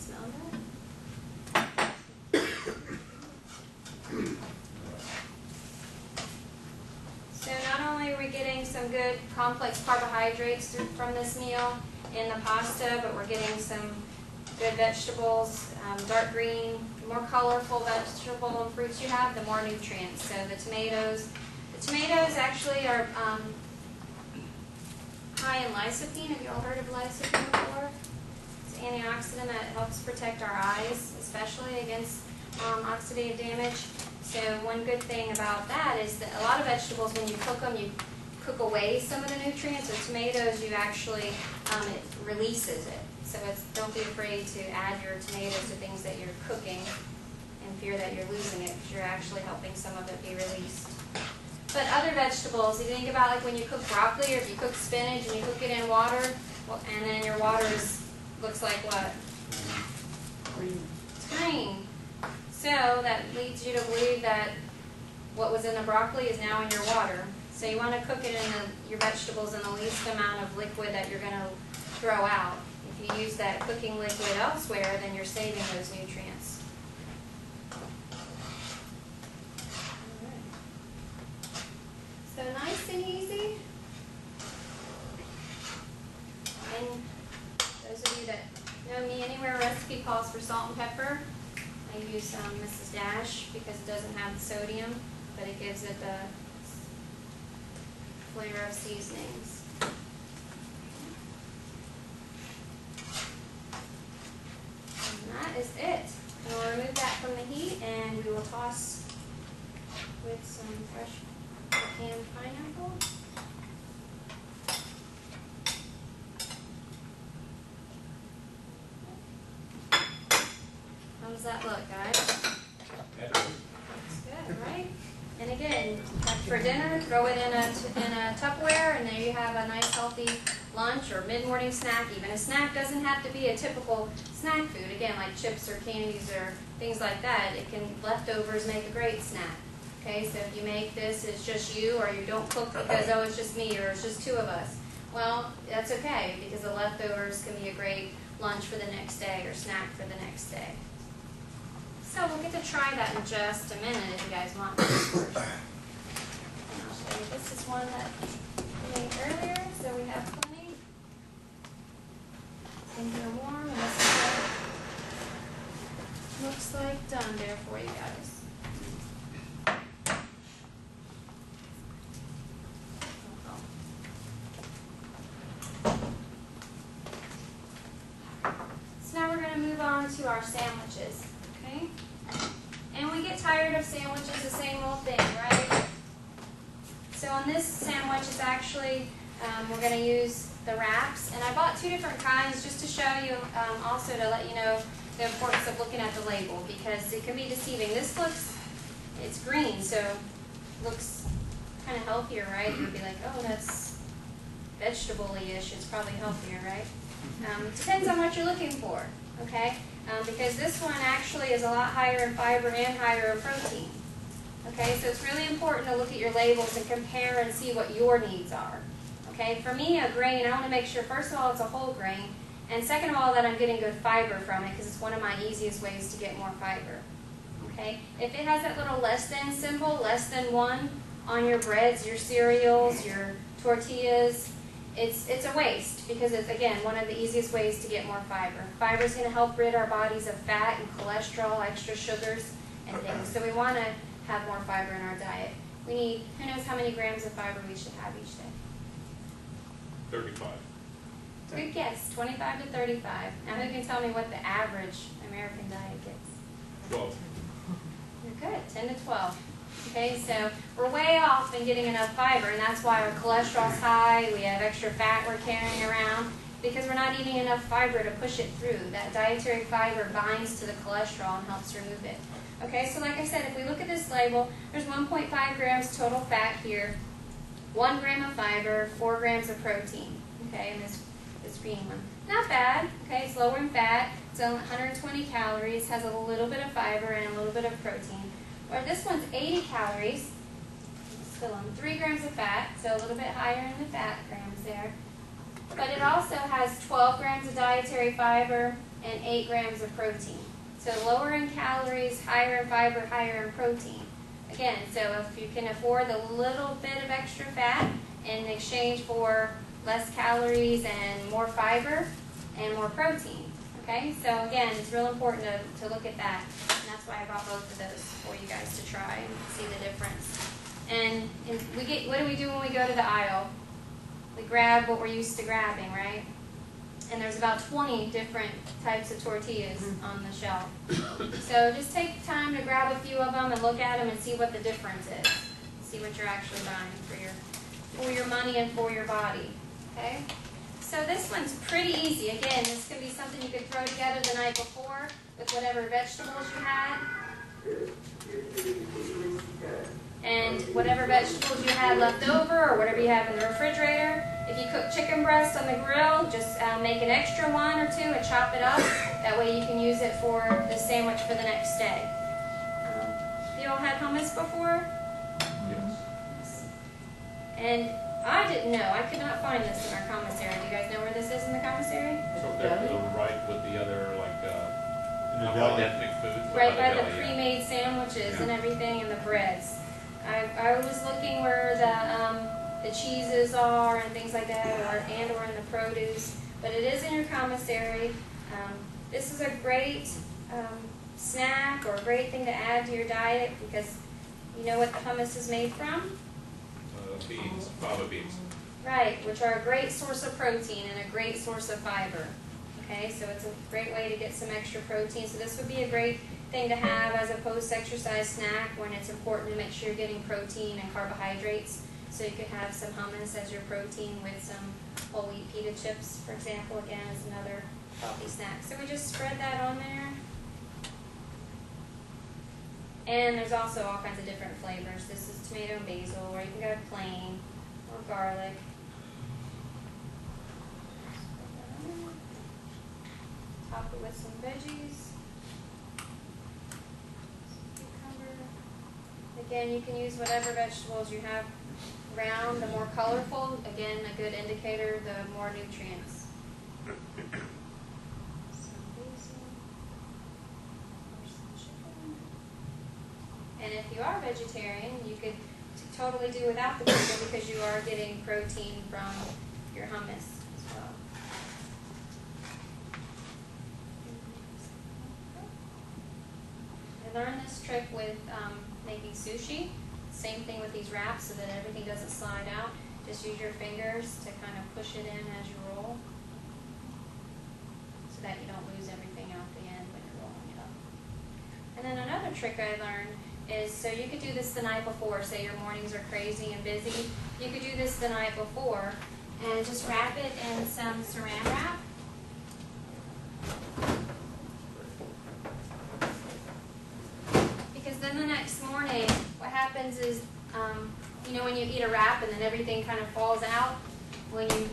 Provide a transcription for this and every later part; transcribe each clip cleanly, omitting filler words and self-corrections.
smell that? So not only are we getting some good complex carbohydrates from this meal in the pasta, but we're getting some good vegetables, dark green. The more colorful vegetable and fruits you have, the more nutrients. So the tomatoes actually are high in lycopene. Have you all heard of lycopene before? It's an antioxidant that helps protect our eyes, especially against oxidative damage. So one good thing about that is that a lot of vegetables, when you cook them, you cook away some of the nutrients. With tomatoes, you actually, it releases it. So don't be afraid to add your tomatoes to things that you're cooking and fear that you're losing it, because you're actually helping some of it be released. But other vegetables, you think about like when you cook broccoli or if you cook spinach and you cook it in water, and then your water looks like what? Green. It's green. So that leads you to believe that what was in the broccoli is now in your water. So you want to cook it in your vegetables in the least amount of liquid that you're going to throw out. If you use that cooking liquid elsewhere, then you're saving those nutrients. So nice and easy. And those of you that know me anywhere, recipe calls for salt and pepper. I use Mrs. Dash because it doesn't have the sodium, but it gives it the flavor of seasonings. And that is it. And we'll remove that from the heat, and we will toss with some fresh canned pineapple. How does that look, guys? Looks good, right? And again, for dinner, throw it in a Tupperware, and there you have a nice healthy lunch or mid-morning snack. Even a snack doesn't have to be a typical snack food. Again, like chips or candies or things like that. Leftovers make a great snack. Okay, so if you make this, it's just you, or you don't cook because, oh, it's just me, or it's just two of us. Well, that's okay, because the leftovers can be a great lunch for the next day or snack for the next day. So we'll get to try that in just a minute if you guys want this first. And I'll show you. This is one that we made earlier, so we have plenty. Things are warm, and this is what it looks like done there for you guys. So now we're going to move on to our sandwiches. Okay? And we get tired of sandwiches, the same old thing, right? So on this sandwich, it's actually, we're going to use the wraps. And I bought two different kinds just to show you, also to let you know the importance of looking at the label, because it can be deceiving. This it's green, so it looks kind of healthier, right? You'd be like, oh, that's vegetable-y-ish. It's probably healthier, right? Depends on what you're looking for, okay? Because this one actually is a lot higher in fiber and higher in protein. Okay, so it's really important to look at your labels and compare and see what your needs are. Okay, for me, a grain, I want to make sure, first of all, it's a whole grain, and second of all, that I'm getting good fiber from it, because it's one of my easiest ways to get more fiber. Okay, if it has that little less than symbol, less than 1, on your breads, your cereals, your tortillas, it's a waste, because it's, again, one of the easiest ways to get more fiber. Fiber is going to help rid our bodies of fat and cholesterol, extra sugars, and things. So we want to have more fiber in our diet. We need, who knows how many grams of fiber we should have each day? 35. Good guess, 25 to 35. Now who can tell me what the average American diet gets? 12. You're good, 10 to 12. Okay, so we're way off in getting enough fiber, and that's why our cholesterol's high, we have extra fat we're carrying around, because we're not eating enough fiber to push it through. That dietary fiber binds to the cholesterol and helps remove it. Okay, so like I said, if we look at this label, there's 1.5 grams total fat here, 1 gram of fiber, 4 grams of protein, okay, in this green one. Not bad, okay, it's lower in fat, it's 120 calories, has a little bit of fiber and a little bit of protein. Where this one's 80 calories, still on 3 grams of fat, so a little bit higher in the fat grams there. but it also has 12 grams of dietary fiber and 8 grams of protein. So lower in calories, higher in fiber, higher in protein. Again, so if you can afford a little bit of extra fat in exchange for less calories and more fiber and more protein. Okay, so again, it's real important to look at that. And that's why I bought both of those for you guys to try and see the difference. And what do we do when we go to the aisle? We grab what we're used to grabbing, right? And there's about 20 different types of tortillas on the shelf. So just take time to grab a few of them and look at them and see what the difference is. See what you're actually buying for your money and for your body. Okay? So this one's pretty easy. Again, this can be something you could throw together the night before with whatever vegetables you had. And whatever vegetables you had left over or whatever you have in the refrigerator. If you cook chicken breast on the grill, just make an extra one or two and chop it up. That way you can use it for the sandwich for the next day. You all had hummus before? Yes. And I didn't know. I could not find this in our commissary. Do you guys know where this is in the commissary? So there to the right with the other, like, ethnic foods. Right by the pre-made sandwiches and everything and the breads. I was looking where the cheeses are and things like that, or in the produce. But it is in your commissary. This is a great snack or a great thing to add to your diet because you know what the hummus is made from? Beans, fava beans. Right, which are a great source of protein and a great source of fiber. Okay, so it's a great way to get some extra protein. So this would be a great thing to have as a post-exercise snack when it's important to make sure you're getting protein and carbohydrates. So you could have some hummus as your protein with some whole wheat pita chips, for example, again, as another healthy snack. So we just spread that on there. And there's also all kinds of different flavors. This is tomato and basil, or you can go plain, or garlic. Top it with some veggies. Cucumber. Again, you can use whatever vegetables you have around. The more colorful, again, a good indicator, the more nutrients. Some basil. Some chicken. And if you are vegetarian, you could totally do without the chicken because you are getting protein from your hummus as well. I learned this trick with making sushi. Same thing with these wraps so that everything doesn't slide out. Just use your fingers to kind of push it in as you roll so that you don't lose everything out the end when you're rolling it up. And then another trick I learned is, so you could do this the night before, say your mornings are crazy and busy, you could do this the night before and just wrap it in some saran wrap. Because then the next morning, what happens is, you know when you eat a wrap and then everything kind of falls out? When you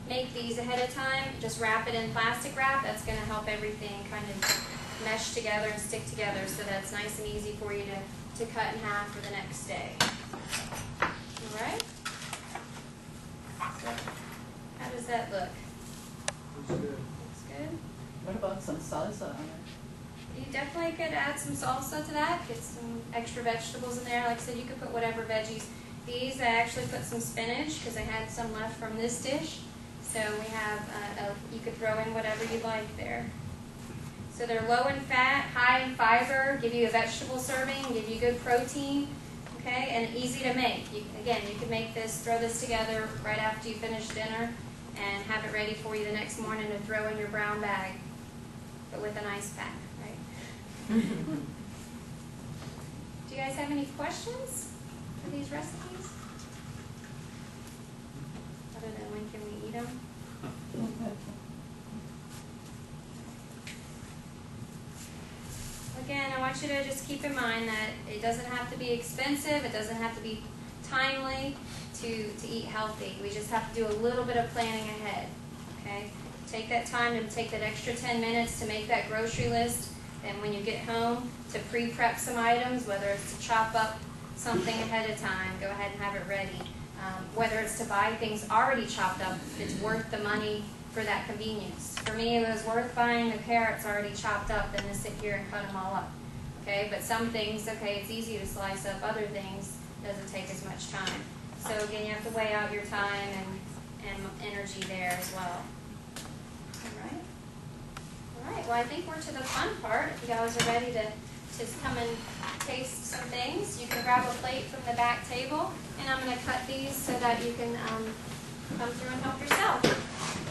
make these ahead of time, just wrap it in plastic wrap. That's going to help everything kind of mesh together and stick together so that's nice and easy for you to cut in half for the next day. All right? So, how does that look? Looks good. Looks good? What about some salsa on it? You definitely could add some salsa to that, get some extra vegetables in there. Like I said, you could put whatever veggies. These, I actually put some spinach because I had some left from this dish. So we have, you could throw in whatever you like there. So they're low in fat, high in fiber, give you a vegetable serving, give you good protein, okay, and easy to make. Again, you can make this, throw this together right after you finish dinner and have it ready for you the next morning to throw in your brown bag, but with an ice pack, right? Do you guys have any questions for these recipes? Other than when can we eat them? Again, I want you to just keep in mind that it doesn't have to be expensive, it doesn't have to be timely to eat healthy. We just have to do a little bit of planning ahead, okay? Take that time to take that extra 10 minutes to make that grocery list, and when you get home, to pre-prep some items, whether it's to chop up something ahead of time, go ahead and have it ready. whether it's to buy things already chopped up, it's worth the money for that convenience. For me, it was worth buying the carrots already chopped up than to sit here and cut them all up. Okay, but some things, okay, it's easy to slice up. Other things doesn't take as much time. So again, you have to weigh out your time and energy there as well. All right. All right. Well, I think we're to the fun part. If you guys are ready to just come and taste some things, you can grab a plate from the back table, and I'm going to cut these so that you can come through and help yourself.